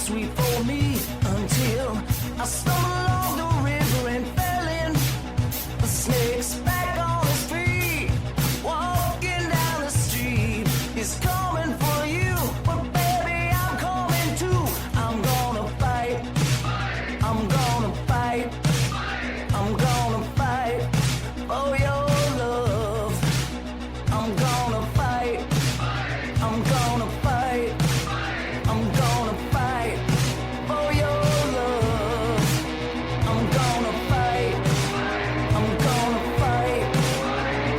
sweet for me until I stumbled along the river and fell in. The snake's back on his feet, walking down the street. He's coming for you, but baby, I'm coming too. I'm gonna fight. I'm gonna fight. I'm gonna fight for your love. I'm gonna fight. I'm gonna fight. I'm gonna fight for your love. I'm gonna fight. I'm gonna fight.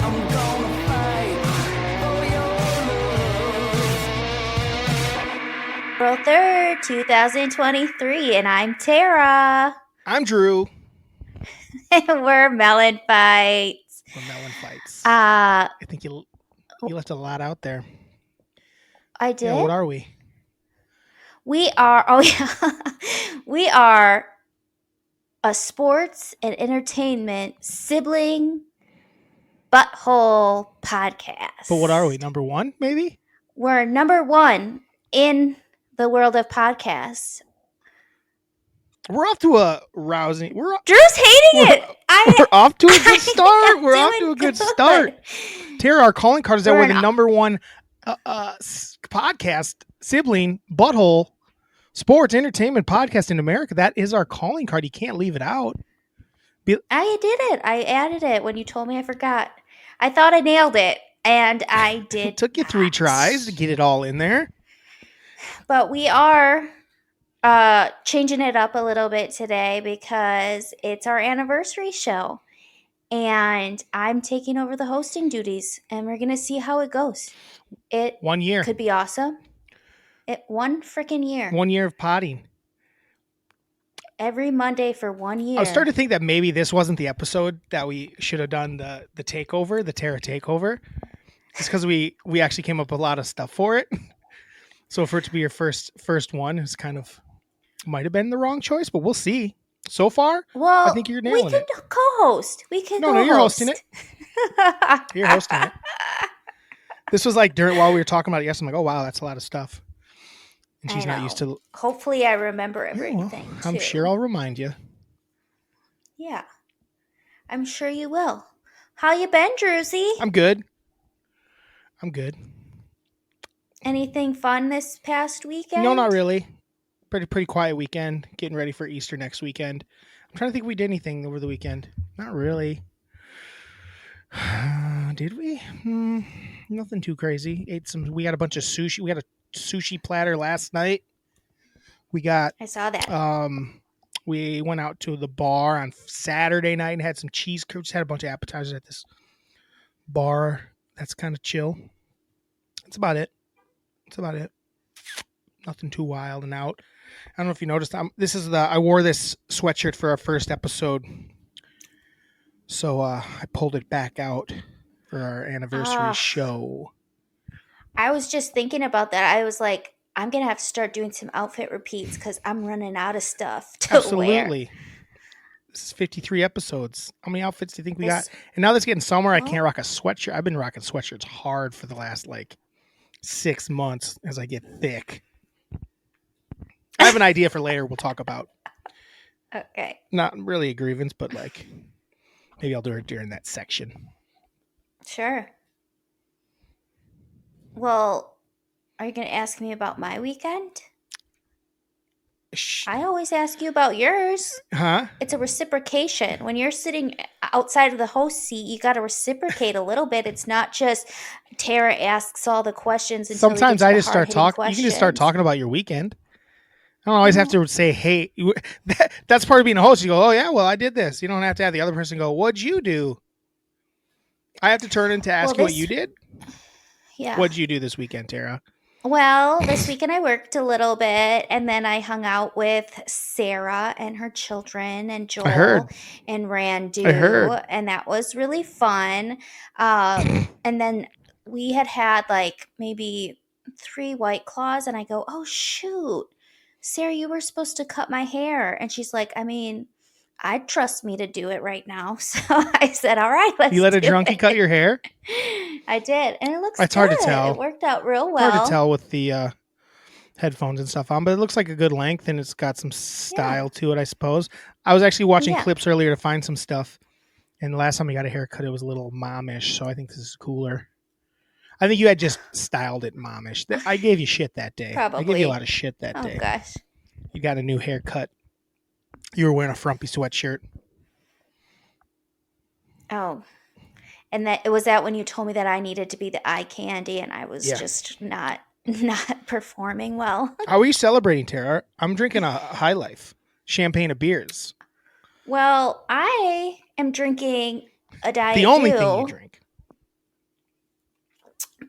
I'm gonna fight for your love. April 3rd, 2023, and I'm Tara. I'm Drew. And we're MELLONfights. We're MELLONfights. I I think you left a lot out there. did. Yeah, what are we? We are, we are a sports and entertainment sibling butthole podcast. But what are we? Number one, maybe? We're number one in the world of podcasts. We're off to a rousing. Drew's hating it. We're off to a good start. We're off doing to a good good. start. Tara, our calling card is that We're we're the an- number one podcast sibling butthole sports entertainment podcast in America. That is our calling card. You can't leave it out. I did it. I added it when you told me I forgot. I thought I nailed it, and I did. It took you 3 not. tries to get it all in there. But we are changing it up a little bit today because it's our anniversary show. And I'm taking over the hosting duties, and we're going to see how it goes. It 1 year. could be awesome. One freaking year. 1 year of potting. Every Monday for 1 year. I was starting to think that maybe this wasn't the episode that we should have done the takeover, the Terra takeover. Just because we actually came up with a lot of stuff for it. So for it to be your first one is kind of might have been the wrong choice, but we'll see. So far, Well, I think you're nailing we can it. co-host. We can No, co-host. you're hosting it. You're hosting it. This was like while we were talking about it yesterday. I'm like, oh wow, that's a lot of stuff. And she's I not know. used to. Hopefully I remember Oh, well, everything, I'm too. sure I'll remind you. Yeah. I'm sure you will. How you been, Druzy? I'm good. Anything fun this past weekend? No, not really. Pretty quiet weekend. Getting ready for Easter next weekend. I'm trying to think if we did anything over the weekend. Not really. Did we? Nothing too crazy. We got a bunch of sushi. We had a sushi platter last night. I saw that. We went out to the bar on Saturday night and had some cheese curds. Just had a bunch of appetizers at this bar. That's kind of chill. That's about it. Nothing too wild and out. I don't know if you noticed. I wore this sweatshirt for our first episode, so I pulled it back out for our anniversary show. I was just thinking about that. I was like, I'm going to have to start doing some outfit repeats because I'm running out of stuff to wear. Absolutely. This is 53 episodes. How many outfits do you think we got? And now that it's getting summer, I can't rock a sweatshirt. I've been rocking sweatshirts hard for the last 6 months as I get thick. I have an idea for later we'll talk about. Okay. Not really a grievance, but maybe I'll do it during that section. Sure. Well, are you going to ask me about my weekend? I always ask you about yours. Huh? It's a reciprocation. When you're sitting outside of the host seat, you got to reciprocate a little bit. It's not just Tara asks all the questions. Sometimes I just start talking. You can just start talking about your weekend. I don't always have to say, hey, that's part of being a host. You go, oh yeah, well, I did this. You don't have to have the other person go, what'd you do? I have to turn into ask you what you did. Yeah. What'd you do this weekend, Tara? Well, this weekend I worked a little bit, and then I hung out with Sarah and her children and Joel and Randu, and that was really fun. And then we had maybe 3 White Claws, and I go, oh shoot, Sarah, you were supposed to cut my hair. And she's like, I mean, I'd trust me to do it right now. So I said, all right, let's You let a do drunkie it. cut your hair? I did. And it looks It's good. hard to tell. It worked out real well. Hard to tell with the headphones and stuff on, but it looks like a good length and it's got some style to it, I suppose. I was actually watching clips earlier to find some stuff, and the last time I got a haircut, it was a little momish, so I think this is cooler. I think you had just styled it momish. I gave you shit that day. Probably. I gave you a lot of shit that day. Oh, gosh. You got a new haircut. You were wearing a frumpy sweatshirt. Oh. And was that when you told me that I needed to be the eye candy and I was just not performing well? How are you celebrating, Tara? I'm drinking a High Life. Champagne of beers. Well, I am drinking a Diet Dew. The only thing you drink.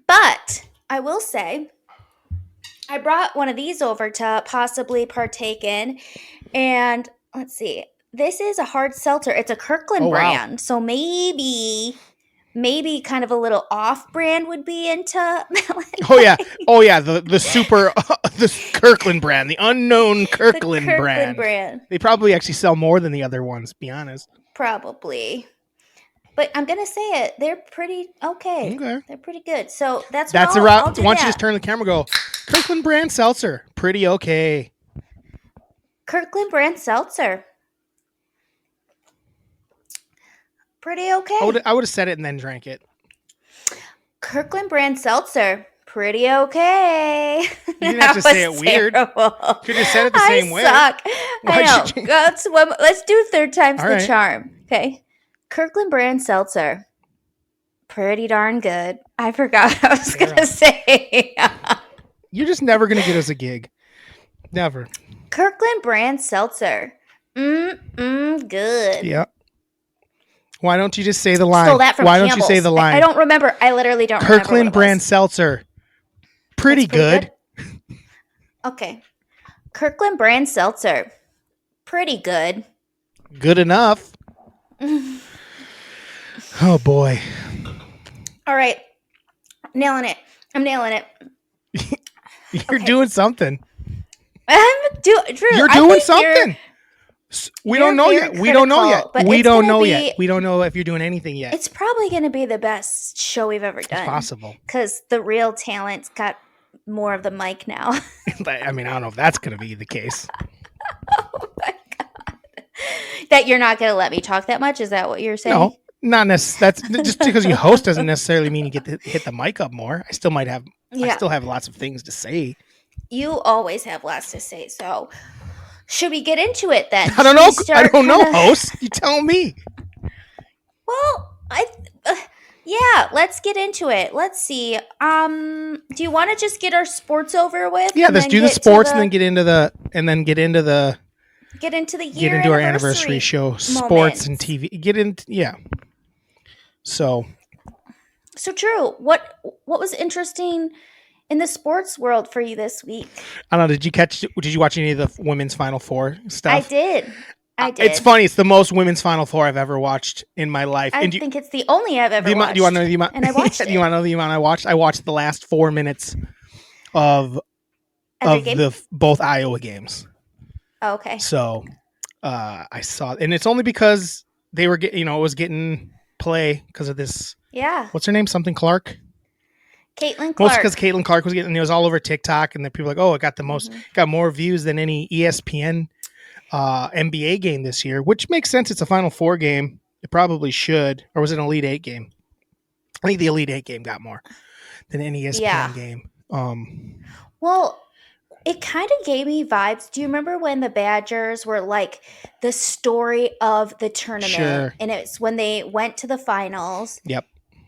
But I will say, I brought one of these over to possibly partake in. And let's see. This is a hard seltzer. It's a Kirkland brand. Wow. So maybe kind of a little off-brand would be into Melon. Oh yeah. The super the Kirkland brand, the unknown Kirkland brand. They probably actually sell more than the other ones, be honest. Probably. But I'm gonna say it. They're pretty okay. They're pretty good. So that's a route. Why don't you just turn the camera and go, Kirkland brand seltzer. Pretty okay. Kirkland brand seltzer. Pretty okay. I would have said it and then drank it. Kirkland brand seltzer. Pretty okay. You didn't have to say it weird. You could have said it the same way. Suck. I know. Let's do third time's the charm. Okay. Kirkland brand seltzer. Pretty darn good. I forgot what I was going to say. You're just never going to get us a gig. Never. Kirkland brand seltzer. Good. Yeah. Why don't you just say the line? Stole that from Campbell's. Don't you say the line? I don't remember. I literally don't remember. Kirkland brand seltzer. Pretty good. Okay. Kirkland brand seltzer. Pretty good. Good enough. Oh boy. All right. Nailing it. I'm nailing it. You're doing something. Drew, you're doing something. We don't know yet. We don't know yet. We don't know yet. We don't know if you're doing anything yet. It's probably going to be the best show we've ever done. It's possible. Because the real talent's got more of the mic now. I mean, I don't know if that's going to be the case. Oh my God. That you're not going to let me talk that much? Is that what you're saying? No, not necessarily. That's just because you host doesn't necessarily mean you get to hit the mic up more. I still might have. I still have lots of things to say. You always have lots to say, so should we get into it then? I don't know, host. You tell me. Well, yeah, let's get into it. Let's see. Do you want to just get our sports over with? Yeah, let's do the sports and then get into the our anniversary show, sports and TV. So Drew, what was interesting in the sports world for you this week? I don't know. Did you watch any of the women's Final Four stuff? I did. It's funny. It's the most women's Final Four I've ever watched in my life. I think it's the only I've ever watched. Do you want to know the amount? And I watched it. Do you want to know the amount I watched? I watched the last 4 minutes of both Iowa games. Oh, okay. So I saw, and it's only because they were it was getting play because of this. Yeah. What's her name? Something Clark. Caitlin Clark. Mostly because Caitlin Clark was getting, it was all over TikTok, and then people were like, oh, it got the most, got more views than any ESPN NBA game this year, which makes sense. It's a Final Four game. It probably should, or was it an Elite Eight game? I think the Elite Eight game got more than any ESPN game. Well, it kind of gave me vibes. Do you remember when the Badgers were like the story of the tournament? Sure. And it's when they went to the finals. Yep.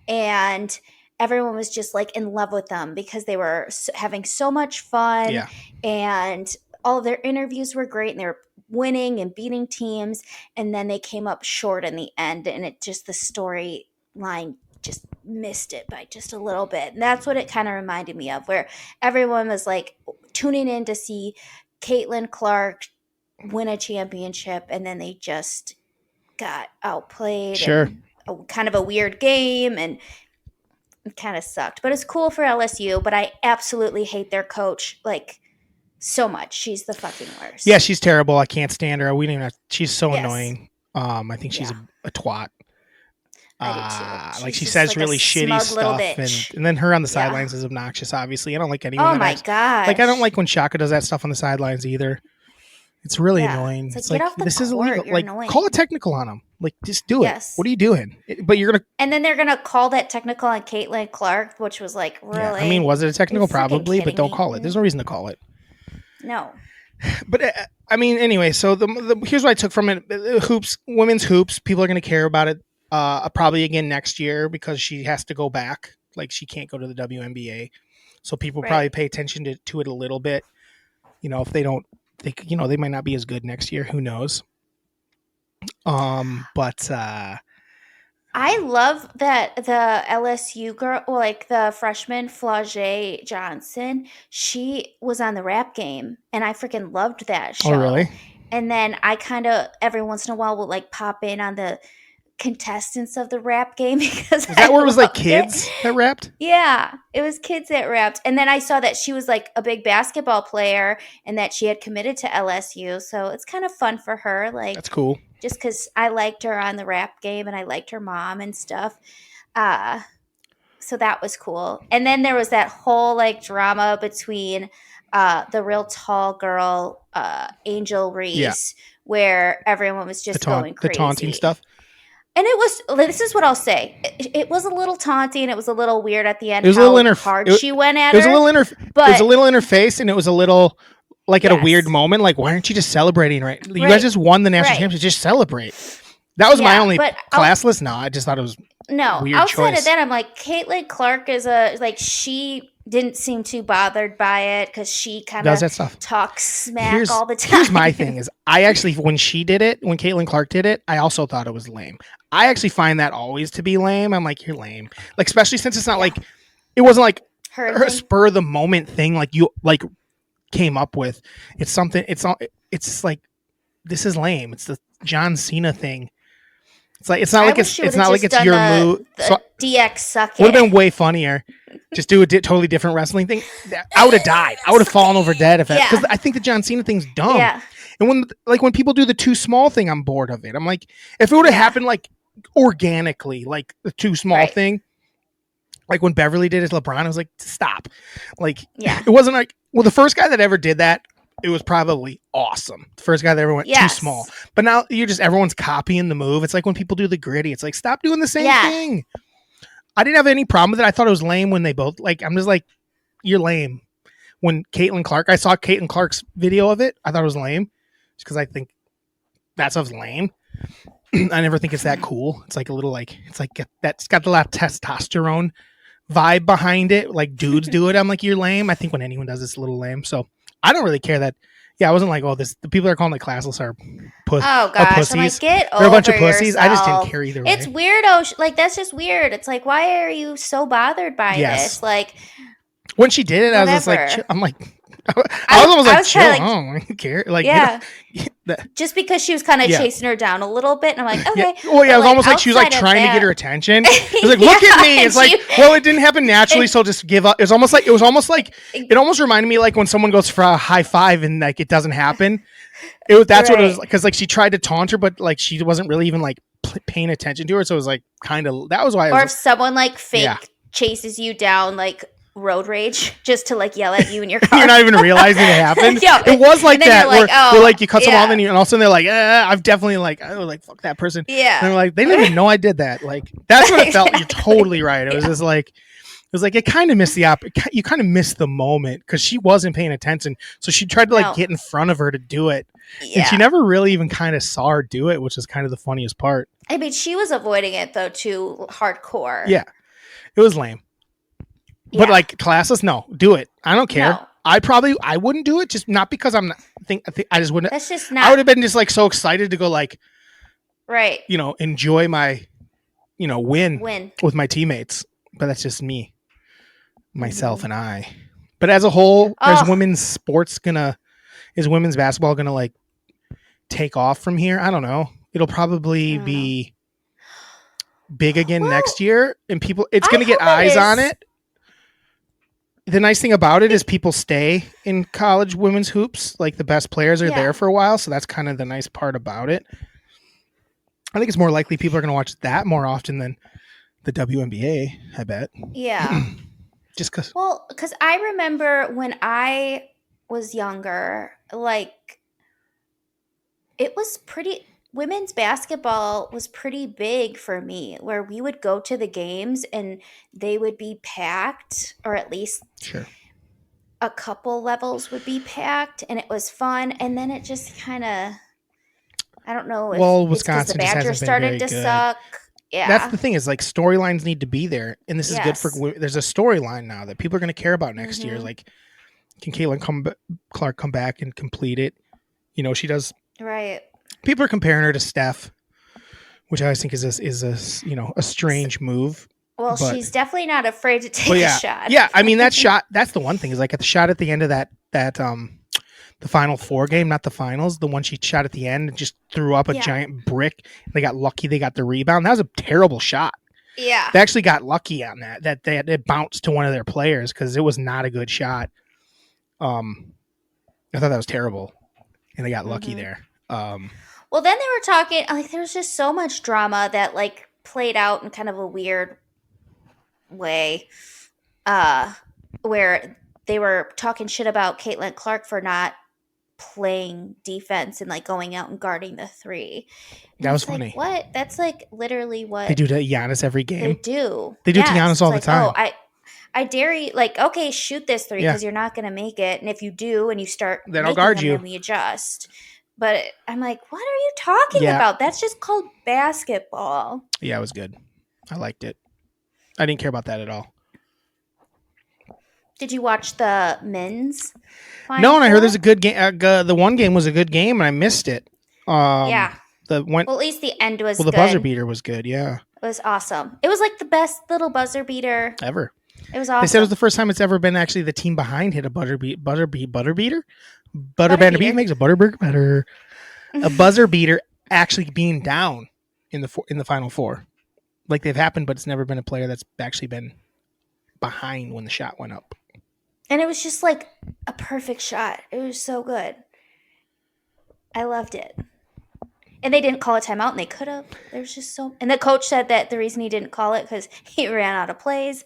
And everyone was just like in love with them because they were having so much fun. Yeah. And all of their interviews were great and they were winning and beating teams. And then they came up short in the end. And it just, the storyline just missed it by just a little bit. And that's what it kind of reminded me of, where everyone was like tuning in to see Caitlin Clark win a championship, and then they just got outplayed. Sure. Kind of a weird game, and it kind of sucked. But it's cool for LSU, but I absolutely hate their coach like so much. She's the fucking worst. Yeah, she's terrible. I can't stand her. She's so annoying. I think she's a twat. I do too. Like She's she just says like a really shitty smug little stuff, bitch. and then her on the Yeah. sidelines is obnoxious. Obviously, I don't like anyone. Oh that my acts, gosh. like I don't like when Shaka does that stuff on the sidelines either. It's really Yeah. annoying. It's like, get off the this is court. illegal. You're Like annoying. call a technical on him. Like just do it. Yes. What are you doing? But you're gonna. And then they're gonna call that technical on Caitlin Clark, which was like, really? Yeah, I mean, was it a technical? Probably, but don't me? call it. There's no reason to call it. No. But I mean, anyway. So here's what I took from it: hoops, women's hoops. People are gonna care about it probably again next year because she has to go back. Like she can't go to the WNBA, so people probably pay attention to it a little bit. You know, if they don't, they might not be as good next year. Who knows? But I love that the LSU girl, like the freshman Flau'jae Johnson, she was on the rap game, and I freaking loved that show. Oh, really? And then I kind of every once in a while will like pop in on the contestants of the rap game because is that where it was like kids that rapped? Yeah, it was kids that rapped. And then I saw that she was like a big basketball player and that she had committed to LSU. So it's kind of fun for her. Like that's cool. Just because I liked her on the rap game and I liked her mom and stuff. So that was cool. And then there was that whole like drama between the real tall girl, Angel Reese, where everyone was just going crazy. The taunting stuff. And it was, this is what I'll say. It was a little taunting. It was a little weird at the end. It was a little hard she went at her. It was a little in her face, and it was a little like at a weird moment. Like, why aren't you just celebrating? Right? You guys just won the national championship. Just celebrate. That was my only classless. No, I just thought it was weird outside choice. of that, I'm like, Caitlin Clark is she didn't seem too bothered by it because she kind of talks smack all the time. Here's my thing is I actually, when Caitlin Clark did it, I also thought it was lame. I actually find that always to be lame. I'm like, you're lame. Like, especially since it's not like, it wasn't like her spur of the moment thing like you like came up with. It's something, it's like, this is lame. It's the John Cena thing. It's like it's not like it's your move. So DX suck. Would have been way funnier. Just do a totally different wrestling thing. I would have died. I would have fallen over dead because I think the John Cena thing's dumb. Yeah. And when people do the too small thing, I'm bored of it. I'm like, if it would have happened like organically, like the too small thing, like when Beverly did it to LeBron, I was like, stop. Like, it wasn't like the first guy that ever did that. It was probably awesome. The first guy that ever went too small. But now everyone's copying the move. It's like when people do the gritty. It's like, stop doing the same thing. I didn't have any problem with it. I thought it was lame when they both, like, I'm just like, you're lame. When Caitlin Clark, I saw Caitlin Clark's video of it. I thought it was lame. Just because I think that stuff's lame. I never think it's that cool. It's like a little like, it's like, that's got a lot of testosterone vibe behind it. Like dudes do it. I'm like, you're lame. I think when anyone does it's a little lame. So I don't really care that. Yeah, I wasn't like, the people that are calling like classless are pussies. Oh gosh, I'm like, get over They're a bunch of pussies. Yourself. I just didn't care either way. It's weirdo. Like that's just weird. It's like, why are you so bothered by this? Like when she did it, I was just like, I'm like, I was almost like, chill. I don't care. Like, just because she was kind of chasing her down a little bit, and I'm like, okay. Well, it was almost like she was like trying to get her attention. It was like, look at me. It's like, well, it didn't happen naturally, so just give up. It almost reminded me like when someone goes for a high five and like it doesn't happen. That's what it was like, because like she tried to taunt her, but like she wasn't really even like paying attention to her. So it was like kind of that was why. Or if someone like fake chases you down, like road rage just to like yell at you in your car. You're not even realizing it happened. It was like that where like you cut someone off and all of a sudden they're like, I've definitely like, I was like, fuck that person. Yeah. And they're like, they didn't even know I did that. Like, that's what it felt. You're totally right. It was just like, it was like, it kind of missed you kind of missed the moment because she wasn't paying attention. So she tried to like get in front of her to do it. Yeah. And she never really even kind of saw her do it, which is kind of the funniest part. I mean, she was avoiding it though too hardcore. Yeah. It was lame. But like classless, no, do it. I don't care. No. I wouldn't do it, just not because I just wouldn't. That's just not. I would have been just like so excited to go like, right. Enjoy my, win with my teammates. But that's just me, myself, and I. But as a whole, is women's basketball gonna like take off from here? I don't know. It'll probably be big again next year, and it's gonna get eyes on it. The nice thing about it is people stay in college women's hoops. Like the best players are there for a while. So that's kind of the nice part about it. I think it's more likely people are going to watch that more often than the WNBA, I bet. Yeah. Just because. Well, because I remember when I was younger, like, it was pretty, women's basketball was pretty big for me, where we would go to the games and they would be packed, or at least Sure. a couple levels would be packed, and it was fun. And then it just kind of, I don't know if Well, it's because the Wisconsin just Badgers hasn't been started very to good. suck. Yeah. That's the thing is like storylines need to be there. And this is good for, there's a storyline now that people are going to care about next year. Like, can Caitlin Clark come back and complete it? You know, she does. Right. People are comparing her to Steph, which I always think is a you know, a strange move. Well, but she's definitely not afraid to take a shot. Yeah, I mean that shot. That's the one thing is like at the shot at the end of that the Final Four game, not the finals, the one she shot at the end and just threw up a giant brick. They got lucky; they got the rebound. That was a terrible shot. Yeah, they actually got lucky on that. That it bounced to one of their players because it was not a good shot. I thought that was terrible, and they got lucky there. Well, then they were talking like there was just so much drama that like played out in kind of a weird way, where they were talking shit about Caitlin Clark for not playing defense and like going out and guarding the three. And that was like, funny. What? That's like literally what they do to Giannis every game. They do. They do to Giannis all the time. Oh, I dare you. Like, okay, shoot this three because you're not going to make it, and if you do, and you start, then I'll guard you. Then we adjust. But I'm like, what are you talking about? That's just called basketball. Yeah, it was good. I liked it. I didn't care about that at all. Did you watch the men's final? No, and I heard there's a good game. The one game was a good game, and I missed it. Well, at least the end was good. Well, the buzzer beater was good, yeah. It was awesome. It was like the best little buzzer beater ever. It was awesome. They said it was the first time it's ever been actually the team behind hit a buzzer beater. Butter beater makes a butterburger better. A buzzer beater actually being down in the Final Four. Like they've happened, but it's never been a player that's actually been behind when the shot went up. And it was just like a perfect shot. It was so good. I loved it. And they didn't call a timeout, and they could have. There was just so. And the coach said that the reason he didn't call it because he ran out of plays.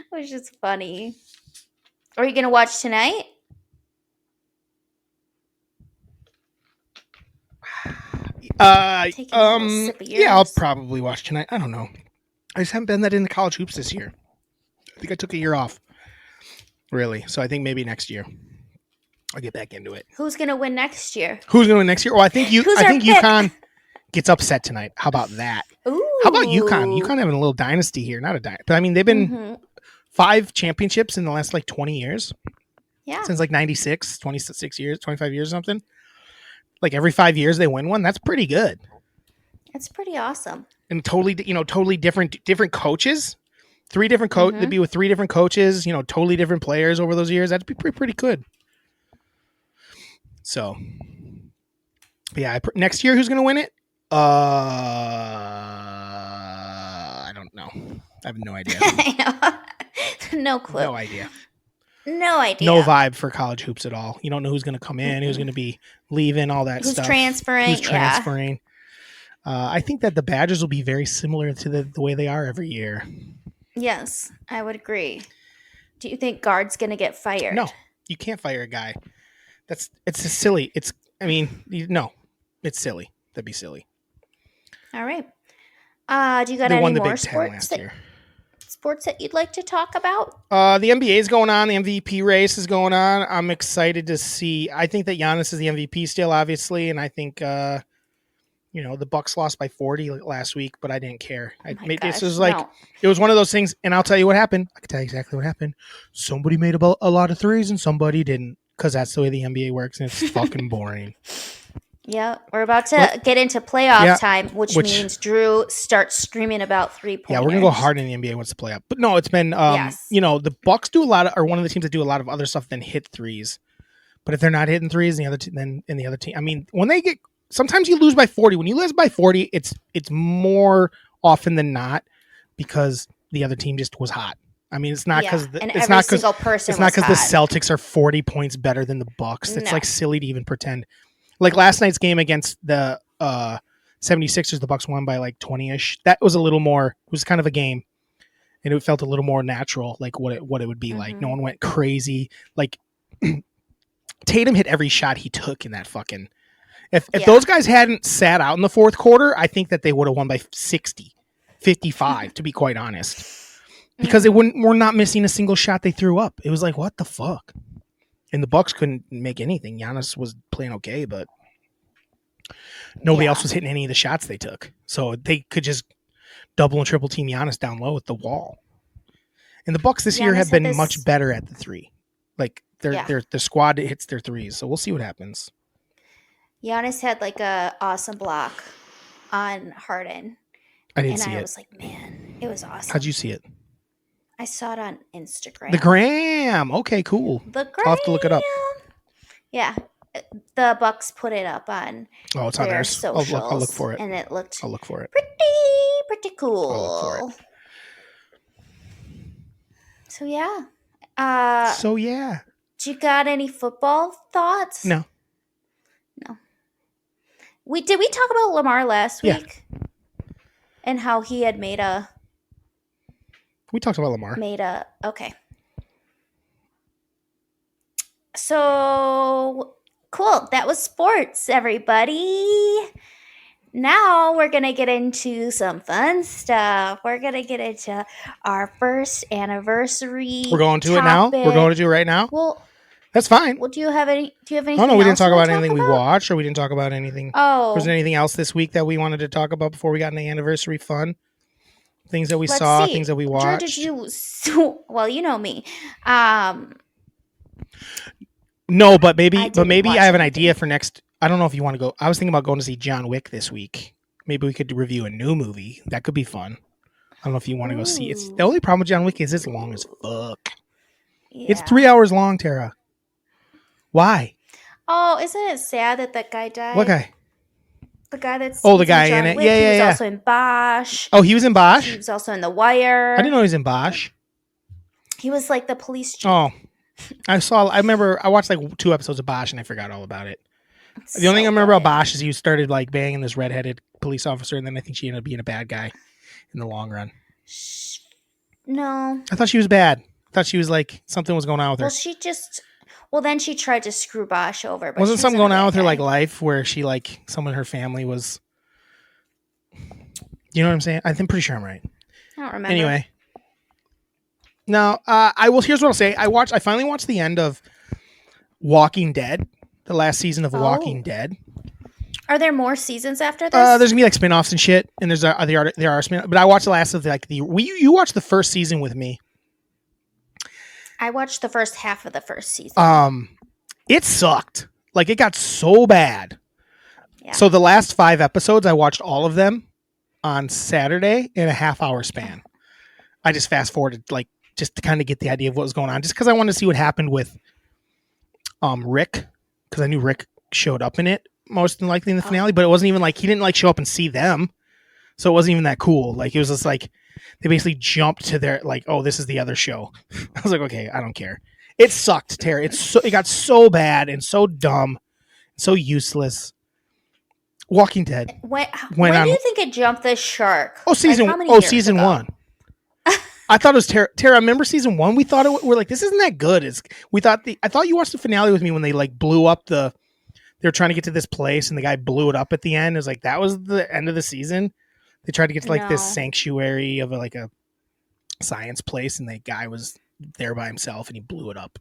Which is funny. Are you gonna watch tonight? Yeah, I'll probably watch tonight. I don't know. I just haven't been that into college hoops this year. I think I took a year off. Really. So I think maybe next year I'll get back into it. Who's going to win next year? Well, I think UConn gets upset tonight. How about that? Ooh. How about UConn? UConn having a little dynasty here. Not a dynasty. But I mean, they've been 5 championships in the last like 20 years. Yeah. Since like 96, 26 years, 25 years or something. Like every 5 years they win one. That's pretty good. That's pretty awesome. And totally different coaches. 3 different They'd be with 3 different coaches, totally different players over those years. That'd be pretty good. So, yeah, next year, who's going to win it? I don't know. I have no idea. No clue. No idea. No idea. No vibe for college hoops at all. You don't know who's going to come in, who's going to be leaving, all that stuff. Who's transferring. I think that the Badgers will be very similar to the way they are every year. Yes, I would agree. Do you think Guard's going to get fired? No, you can't fire a guy. It's silly. No, it's silly. That'd be silly. All right. Do you got any more sports that you'd like to talk about? The NBA is going on. The MVP race is going on. I'm excited to see. I think that Giannis is the MVP still, obviously, and I think the Bucks lost by 40 last week, but I didn't care. It was one of those things, and I'll tell you what happened. I can tell you exactly what happened. Somebody made a lot of threes, and somebody didn't, because that's the way the NBA works, and it's fucking boring. Yeah, we're about to get into playoff time, which means Drew starts screaming about 3-pointers. Yeah, we're gonna go hard in the NBA once the playoff. But no, it's been the Bucks do a lot of, are one of the teams that do a lot of other stuff than hit threes. But if they're not hitting threes, the other team, I mean, when they get, sometimes you lose by 40. When you lose by 40, it's more often than not because the other team just was hot. I mean, it's not because the Celtics are 40 points better than the Bucks. It's like silly to even pretend. Like last night's game against the 76ers, the Bucks won by like 20-ish. That was a little more, it was kind of a game. And it felt a little more natural, like what it would be like. No one went crazy. Like Tatum hit every shot he took in that fucking. If those guys hadn't sat out in the fourth quarter, I think that they would have won by 60, 55, to be quite honest. Because they were not missing a single shot they threw up. It was like, what the fuck? And the Bucks couldn't make anything. Giannis was playing okay, but nobody else was hitting any of the shots they took. So they could just double and triple team Giannis down low at the wall. And the Bucks this year have been much better at the three. Like the squad hits their threes. So we'll see what happens. Giannis had like a awesome block on Harden. I didn't see it. And I was like, man, it was awesome. How'd you see it? I saw it on Instagram. The gram. Okay, cool. The gram. I'll have to look it up. Yeah. The Bucks put it up on it's on theirs. socials. I'll look for it. And it looked I'll look for it. Pretty cool. I'll look for it. So yeah. Do you got any football thoughts? No. Did we talk about Lamar last week? And how he had We talked about Lamar. Okay. So cool. That was sports, everybody. Now we're going to get into some fun stuff. We're going to get into our first anniversary. We're going to it now? We're going to do it right now? Well, that's fine. Well, do you have anything? Oh, no, we didn't talk about anything we watched, or we didn't talk about anything. Oh. Was there anything else this week that we wanted to talk about before we got into anniversary fun? Things that we saw, things that we watched. Well, you know me. No, but maybe I have an idea for next. I don't know if you want to go. I was thinking about going to see John Wick this week. Maybe we could review a new movie. That could be fun. I don't know if you want to go see it. It's, the only problem with John Wick is it's long as fuck. Yeah. It's 3 hours long, Tara. Why? Oh, isn't it sad that guy died? What guy? The guy that's the guy in it. Wick. Yeah. He was also in Bosch. Oh, he was in Bosch? He was also in The Wire. I didn't know he was in Bosch. He was like the police chief. Oh. I remember I watched like 2 episodes of Bosch and I forgot all about it. The only thing I remember about Bosch is he started like banging this redheaded police officer, and then I think she ended up being a bad guy in the long run. No. I thought she was bad. I thought she was like something was going on with her. Well, then she tried to screw Bosch over. But wasn't something going on with her like life where she like someone in her family was? You know what I'm saying? I'm pretty sure I'm right. I don't remember. Anyway. No, here's what I'll say. I finally watched the end of Walking Dead, the last season of Walking Dead. Are there more seasons after this? There's gonna be like spin-offs and shit, and there are spin-offs, but I watched the last of you watched the first season with me. I watched the first half of the first season. It sucked. Like it got so bad. Yeah. So the last 5 episodes, I watched all of them on Saturday in a half-hour span. I just fast forwarded like just to kind of get the idea of what was going on, just because I wanted to see what happened with Rick, because I knew Rick showed up in it most than likely in the finale, but it wasn't even like he didn't like show up and see them, so it wasn't even that cool. Like it was just like they basically jumped to their like, oh, this is the other show. I was like, okay, I don't care. It sucked, Terry. It got so bad and so dumb, so useless. Walking Dead. When do you think it jumped the shark? Season 1. I thought it was Tara. Remember season 1? We thought we're like, this isn't that good. I thought you watched the finale with me when they like blew up they were trying to get to this place and the guy blew it up at the end. It was like, that was the end of the season. They tried to get to like this sanctuary of like a science place, and the guy was there by himself and he blew it up.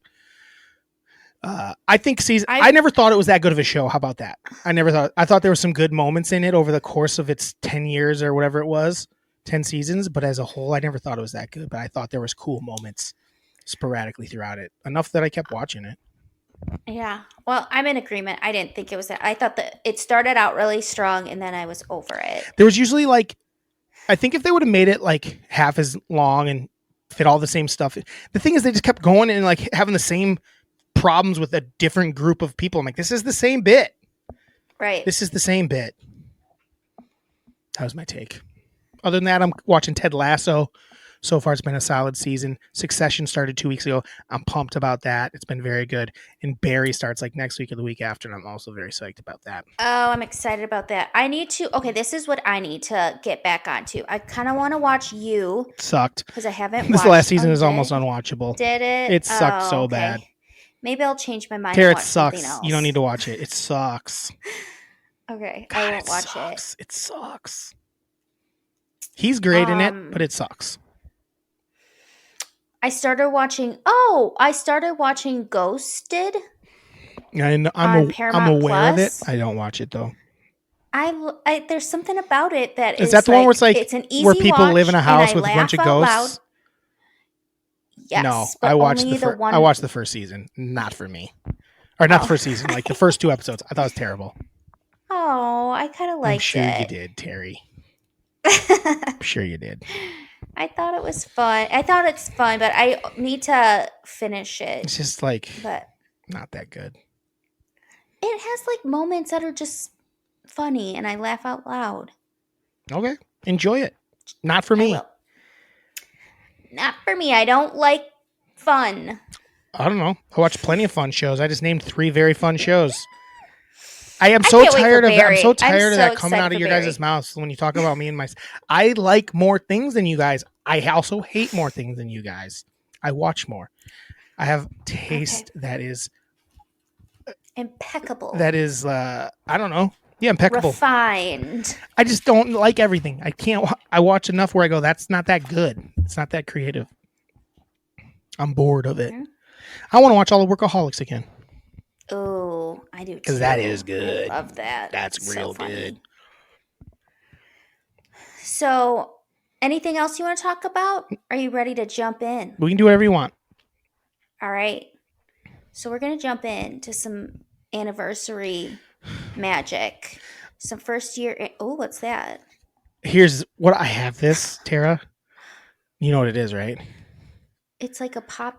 I think I never thought it was that good of a show. How about that? I thought there were some good moments in it over the course of its 10 years or whatever it was. 10 seasons, but as a whole, I never thought it was that good, but I thought there was cool moments sporadically throughout it, enough that I kept watching it. Yeah. Well, I'm in agreement. I didn't think it was that. I thought that it started out really strong and then I was over it. There was usually like, I think if they would have made it like half as long and fit all the same stuff, the thing is they just kept going and like having the same problems with a different group of people. I'm like, this is the same bit. Right. This is the same bit. That was my take. Other than that, I'm watching Ted Lasso, So far, it's been a solid season. Succession started 2 weeks ago. I'm pumped about that. It's been very good. And Barry starts like next week or the week after, and I'm also very psyched about that. Oh, I'm excited about that. I need to. Okay, this is what I need to get back onto. I kind of want to watch You. Sucked. Because I haven't This watched. last season is almost unwatchable. Did it? It sucked so bad. Maybe I'll change my mind. Tara, And watch it sucks. something else. You don't need to watch it. It sucks. Okay, God, I won't watch it. It sucks. He's great in it, but it sucks. I started watching Ghosted. I'm aware of it. I don't watch it though. I there's something about it that is that the one where it's like it's an easy where people watch, live in a house with a laugh bunch of out ghosts? Loud. Yes, no, but I watched only the one. I watched the first season. Not for me, or not the first season. Like the first 2 episodes, I thought it was terrible. Oh, I kind of liked it. I'm sure you did, Terry. I'm sure you did. I thought it was fun. I thought it's fun, but I need to finish it. It's just like, but not that good. It has like moments that are just funny, and I laugh out loud. Okay, enjoy it. Not for me. Not for me. I don't like fun. I don't know. I watch plenty of fun shows. I just named 3 very fun shows. I'm so tired of that. I'm so tired of that coming out of your guys' mouths when you talk about me and my. I like more things than you guys. I also hate more things than you guys. I watch more. I have taste that is impeccable. That is, I don't know. Yeah, impeccable. Refined. I just don't like everything. I can't. I watch enough where I go, that's not that good. It's not that creative. I'm bored of it. I want to watch all the Workaholics again. Oh, I do too. Because that is good. I love that. That's real good. So, anything else you want to talk about? Are you ready to jump in? We can do whatever you want. All right. So, we're going to jump into some anniversary magic. Some first year. Oh, what's that? Here's what I have this, Tara. You know what it is, right? It's like a pop